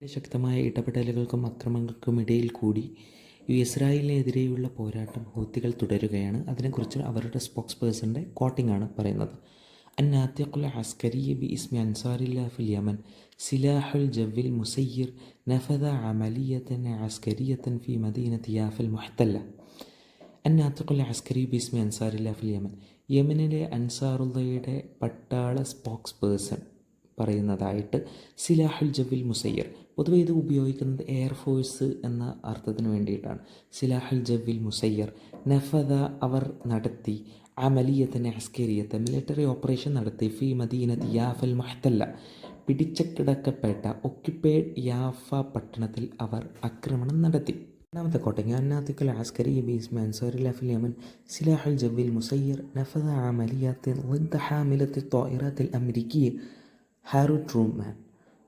ശക്തമായ ഇടപെടലുകൾക്കും അക്രമങ്ങൾക്കുമിടയിൽ കൂടി ഇസ്രായേലിനെതിരെയുള്ള പോരാട്ടം ഹൂത്തികൾ തുടരുകയാണ്. അതിനെക്കുറിച്ച് അവരുടെ സ്പോക്സ് പേഴ്സൻ്റെ കോട്ടിംഗാണ് പറയുന്നത്. الناطق العسكري باسم أنصار الله في اليمن سلاح الجو المسير نفذ عملية عسكرية في مدينة يافا المحتلة. الناطق العسكري باسم أنصار الله في اليمن യമനിലെ അൻസാറുള്ളയുടെ പട്ടാള സ്പോക്സ് പേഴ്സൺ പറയുന്നതായിട്ട് സിലാഹുൽ ജവിൽ മുസയ്യർ. പൊതുവെ ഇത് ഉപയോഗിക്കുന്നത് എയർഫോഴ്സ് എന്ന അർത്ഥത്തിന് വേണ്ടിയിട്ടാണ്. സിലാഹുൽ ജവിൽ മുസയ്യർ നഫദ അവർ നടത്തി അമലിയത്തിന് അസ്കരിയത്ത് മിലിറ്ററി ഓപ്പറേഷൻ നടത്തി ഫി മദീനത്ത് യാഫൽ മുഹ്തല്ല പിടിച്ചക്കിടക്കപ്പെട്ട ഒക്യുപ്പൈഡ് യാഫ പട്ടണത്തിൽ അവർ ആക്രമണം നടത്തി. രണ്ടാമത്തെ കോട്ടിംഗ് الناطق العسكري باسم أنصار الله في اليمن سلاح الجو المسير نفذ عمليات ضد حاملة الطائرات الأمريكية ഹാരോ ട്രൂമാൻ.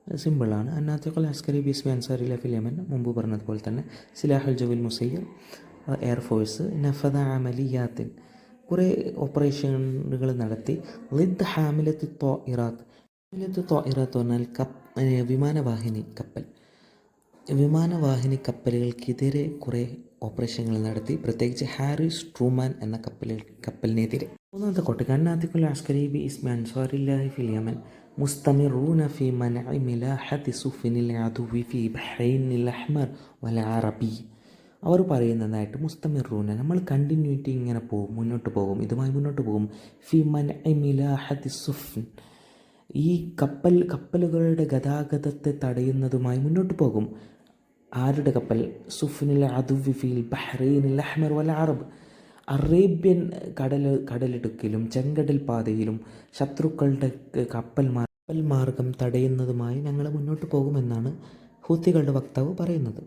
സിമ്പിളാണ്. الناطق العسكري باسم أنصار الله في اليمن മുമ്പ് പറഞ്ഞതുപോലെ തന്നെ സിലാഹുൽ ജവിൽ മുസയ്യർ എയർഫോഴ്സ് നഫദ അമലിയാത്തിൻ കുറേ ഓപ്പറേഷനുകൾ നടത്തി ളിദ് ഹാമിലത്ത് ത്വാഇറാത്ത്. ഹാമിലത്ത് ത്വാഇറാത്ത് പറഞ്ഞാൽ വിമാനവാഹിനി കപ്പലുകൾക്കെതിരെ കുറേ ഓപ്പറേഷനുകൾ നടത്തി, പ്രത്യേകിച്ച് ഹാരിസ് ട്രൂമാൻ എന്ന കപ്പലിനെതിരെ. മൂന്നാമത്തെ കോട്ടിംഗ് الناطق العسكري باسم أنصار الله في اليمن مستمرون في منع ملاحة سفن العدو في بحرين الأحمر والعربي. അവർ പറയുന്നതായിട്ട് മുസ്തമിറൂന നമ്മൾ കണ്ടിന്യൂറ്റി ഇങ്ങനെ പോകും, ഇതുമായി മുന്നോട്ട് പോകും. ഫി മനഇ മിലാഹത്തി സുഫ്ൻ ഈ കപ്പലുകളുടെ ഗതാഗതത്തെ തടയുന്നതുമായി മുന്നോട്ട് പോകും. ആരുടെ കപ്പൽ? സുഫ്നിൽ അദുവി ഫിൽ ബഹ്റൈനിൽ അഹ്മർ വൽ അറബ്. അറേബ്യൻ കടലിടുക്കിലും ചെങ്കടൽ പാതയിലും ശത്രുക്കളുടെ കപ്പൽ മാർഗം തടയുന്നതുമായി ഞങ്ങൾ മുന്നോട്ട് പോകുമെന്നാണ് ഹൂത്തികളുടെ വക്താവ് പറയുന്നത്.